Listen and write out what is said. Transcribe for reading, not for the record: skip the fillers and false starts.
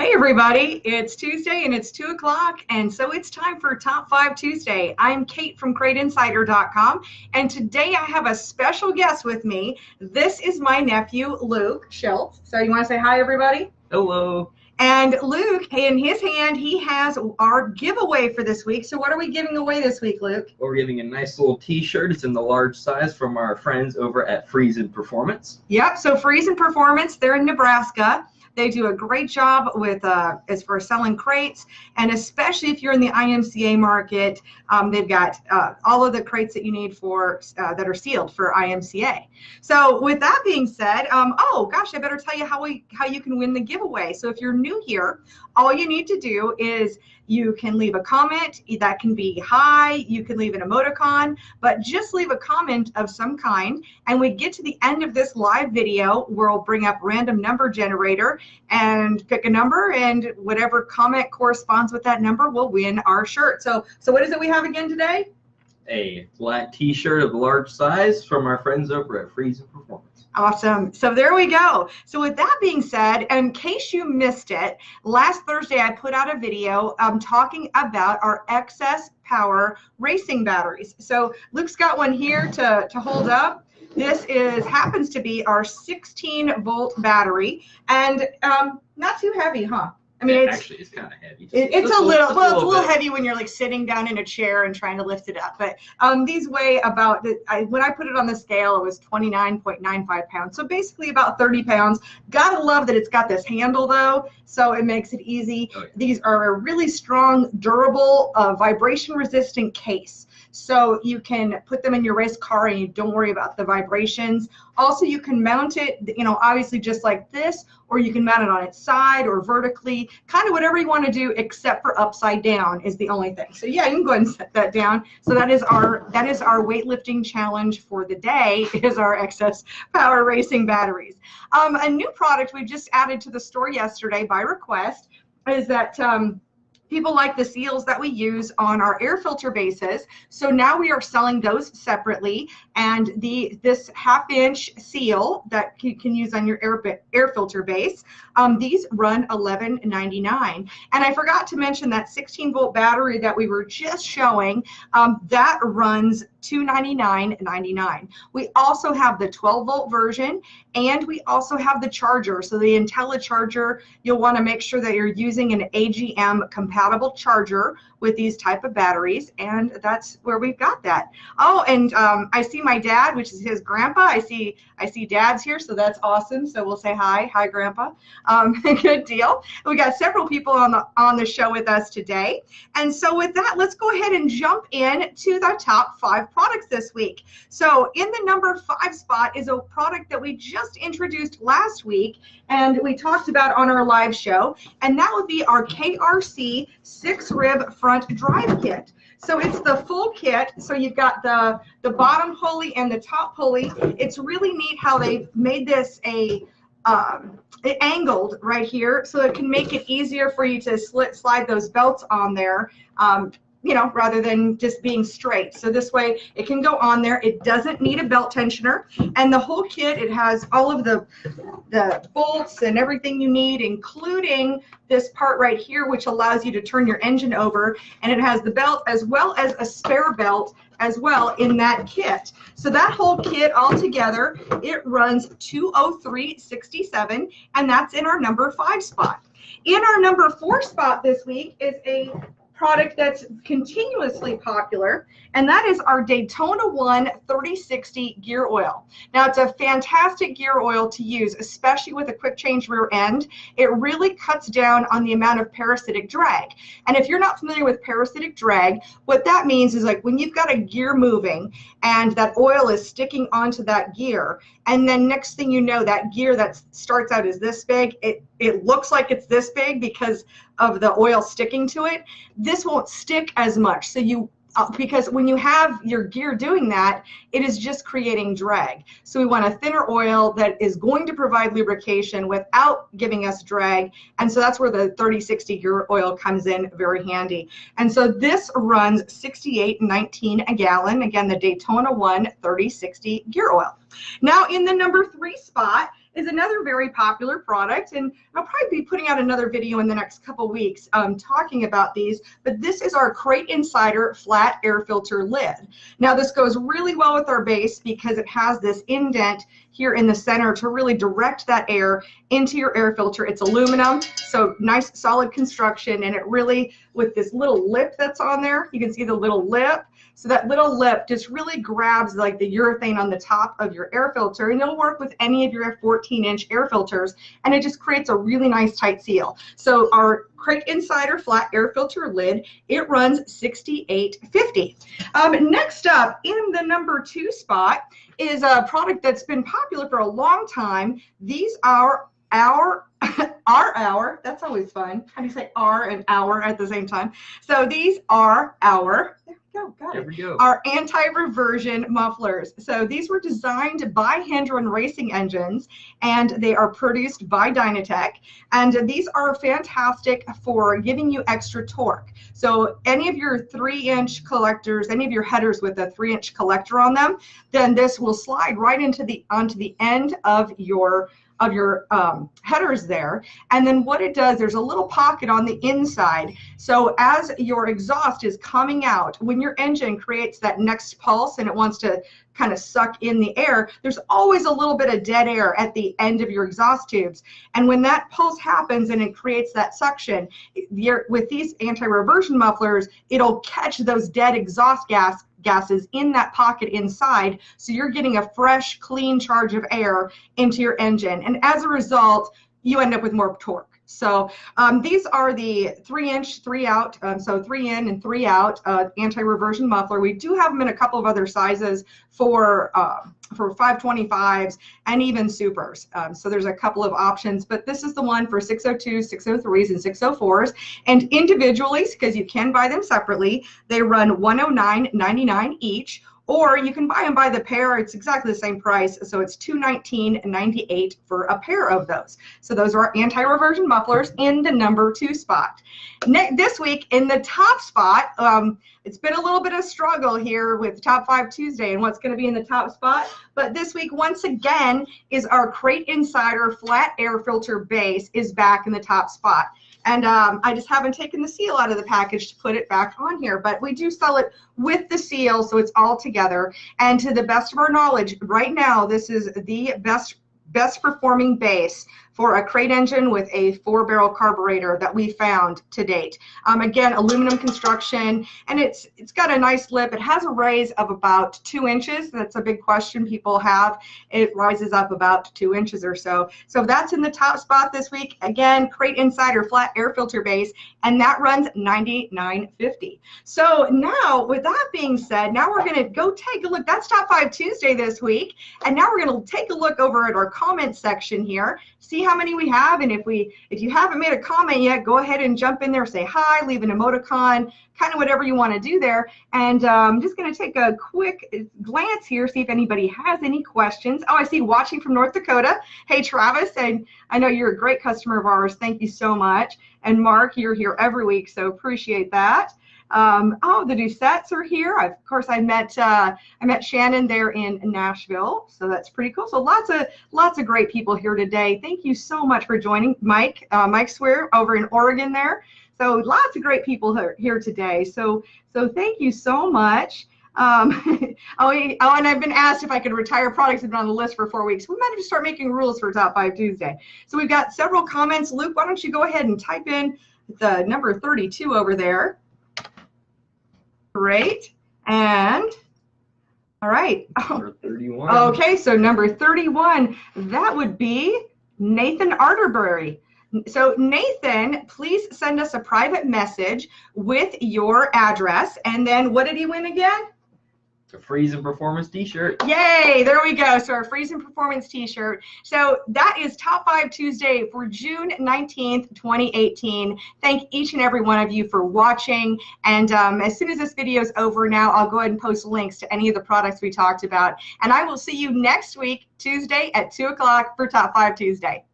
Hey everybody, it's Tuesday and it's 2 o'clock, and so it's time for Top 5 Tuesday. I'm Kate from CrateInsider.com, and today I have a special guest with me. This is my nephew, Luke Schultz. So you want to say hi, everybody? Hello. And Luke, in his hand, he has our giveaway for this week. So what are we giving away this week, Luke? We're giving a nice little t-shirt. It's in the large size from our friends over at Freeze & Performance. Yep, so Freeze & Performance, they're in Nebraska. They do a great job with as for selling crates, and especially if you're in the IMCA market, they've got all of the crates that you need for that are sealed for IMCA. So with that being said, oh gosh, I better tell you how you can win the giveaway. So if you're new here, all you need to do is you can leave a comment. That can be hi, you can leave an emoticon, but just leave a comment of some kind, and we get to the end of this live video, we'll bring up random number generator and pick a number, and whatever comment corresponds with that number will win our shirt. So what is it we have again today? A black t-shirt of large size from our friends over at Freeze & Performance. Awesome. So there we go. So with that being said, in case you missed it, last Thursday I put out a video talking about our excess power racing batteries. So Luke's got one here to hold up. This happens to be our 16-volt battery, and not too heavy, huh? I mean, it's kind of heavy. It's a little heavy when you're like sitting down in a chair and trying to lift it up. But these weigh about, when I put it on the scale, it was 29.95 pounds. So basically about 30 pounds. Gotta love that it's got this handle though, so it makes it easy. Oh, yeah. These are a really strong, durable, vibration resistant case. So you can put them in your race car and you don't worry about the vibrations. Also, you can mount it, obviously just like this, or you can mount it on its side or vertically, kind of whatever you want to do, except for upside down is the only thing. So yeah, you can go ahead and set that down. So that is our weightlifting challenge for the day, is our excess power racing batteries. A new product we just added to the store yesterday by request is that people like the seals that we use on our air filter bases. So now we are selling those separately, and this half-inch seal that you can use on your air filter base, these run $11.99. And I forgot to mention that 16-volt battery that we were just showing, that runs $299.99. We also have the 12-volt version, and we also have the charger. So the IntelliCharger, you'll want to make sure that you're using an AGM compatible charger with these type of batteries, and that's where we've got that. Oh, and I see my dad, which is his grandpa. I see Dad's here, so that's awesome. So we'll say hi, Grandpa. Good deal. We got several people on the show with us today, and so with that, let's go ahead and jump in to the top 5 products this week. So in the number 5 spot is a product that we just introduced last week, and we talked about on our live show, and that would be our KRC 6-rib front drive kit. So it's the full kit. So you've got the bottom pulley and the top pulley. It's really neat how they've made this angled right here, so it can make it easier for you to slide those belts on there, rather than just being straight. So this way it can go on there. It doesn't need a belt tensioner, and the whole kit, it has all of the bolts and everything you need, including this part right here, which allows you to turn your engine over, and it has the belt as well as a spare belt as well in that kit. So that whole kit all together, it runs $203.67, and that's in our number 5 spot. In our number 4 spot this week is a product that's continuously popular, and that is our Daytona 1 3060 gear oil. Now, it's a fantastic gear oil to use, especially with a quick change rear end. It really cuts down on the amount of parasitic drag. And if you're not familiar with parasitic drag, what that means is, like, when you've got a gear moving and that oil is sticking onto that gear, and then next thing you know, that gear that starts out as this big, it looks like it's this big because of the oil sticking to it. This won't stick as much. So because when you have your gear doing that, it is just creating drag. So we want a thinner oil that is going to provide lubrication without giving us drag. And so that's where the 3060 gear oil comes in very handy. And so this runs $68.19 a gallon. Again, the Daytona 1 3060 gear oil. Now in the number 3 spot is another very popular product, and I'll probably be putting out another video in the next couple weeks talking about these, but this is our Crate Insider flat air filter lid. Now this goes really well with our base because it has this indent here in the center to really direct that air into your air filter. It's aluminum, so nice solid construction, and it really, with this little lip that's on there, you can see the little lip. So that little lip just really grabs like the urethane on the top of your air filter, and it'll work with any of your 14-inch air filters, and it just creates a really nice tight seal. So our Crate Insider flat air filter lid, it runs $68.50. Next up, in the number 2 spot, is a product that's been popular for a long time. These are our that's always fun. How do you say R and hour at the same time? So these are our, there we go, our anti-reversion mufflers. So these were designed by Hendron Racing Engines, and they are produced by Dynatech, and these are fantastic for giving you extra torque. So any of your 3-inch collectors, any of your headers with a 3-inch collector on them, then this will slide right into onto the end of your headers there. And then what it does, there's a little pocket on the inside. So as your exhaust is coming out, when your engine creates that next pulse and it wants to kind of suck in the air, there's always a little bit of dead air at the end of your exhaust tubes. And when that pulse happens and it creates that suction, with these anti-reversion mufflers, it'll catch those dead exhaust gases in that pocket inside, so you're getting a fresh, clean charge of air into your engine, and as a result you end up with more torque. So these are the 3-inch, 3-out, so 3 in and 3 out anti-reversion muffler. We do have them in a couple of other sizes for 525s and even supers. So there's a couple of options, but this is the one for 602s, 603s, and 604s. And individually, because you can buy them separately, they run $109.99 each. Or you can buy them by the pair. It's exactly the same price, so it's $219.98 for a pair of those. So those are our anti-reversion mufflers in the number 2 spot. This week in the top spot, it's been a little bit of struggle here with Top 5 Tuesday and what's going to be in the top spot. But this week, once again, is our Crate Insider flat air filter base is back in the top spot. And I just haven't taken the seal out of the package to put it back on here, but we do sell it with the seal, so it's all together. And to the best of our knowledge, right now, this is the best performing base for a crate engine with a 4-barrel carburetor that we found to date. Again, aluminum construction, and it's got a nice lip. It has a raise of about 2 inches. That's a big question people have. It rises up about 2 inches or so. So that's in the top spot this week. Again, Crate Insider flat air filter base, and that runs $99.50. So now, with that being said, now we're going to go take a look. That's Top 5 Tuesday this week, and now we're going to take a look over at our comment section here, see how many we have, and if you haven't made a comment yet, go ahead and jump in there, say hi, leave an emoticon, kind of whatever you want to do there. And I'm just going to take a quick glance here, see if anybody has any questions. Oh, I see watching from North Dakota. Hey, Travis, and I know you're a great customer of ours. Thank you so much. And Mark, you're here every week, so appreciate that. Oh, the Doucettes are here. Of course, I met Shannon there in Nashville, so that's pretty cool. So lots of great people here today. Thank you so much for joining, Mike Swear over in Oregon there. So lots of great people here today. So thank you so much. And I've been asked if I could retire products that have been on the list for 4 weeks. We might have to start making rules for Top 5 Tuesday. So we've got several comments. Luke, why don't you go ahead and type in the number 32 over there. Great. And all right. Number 31. Okay, so number 31, that would be Nathan Arterbury. So Nathan, please send us a private message with your address. And then what did he win again? A Freezing Performance t-shirt. Yay, there we go. So our Freezing Performance t-shirt. So that is Top 5 Tuesday for June 19th, 2018. Thank each and every one of you for watching. And as soon as this video is over now, I'll go ahead and post links to any of the products we talked about. And I will see you next week, Tuesday at 2 o'clock for Top 5 Tuesday.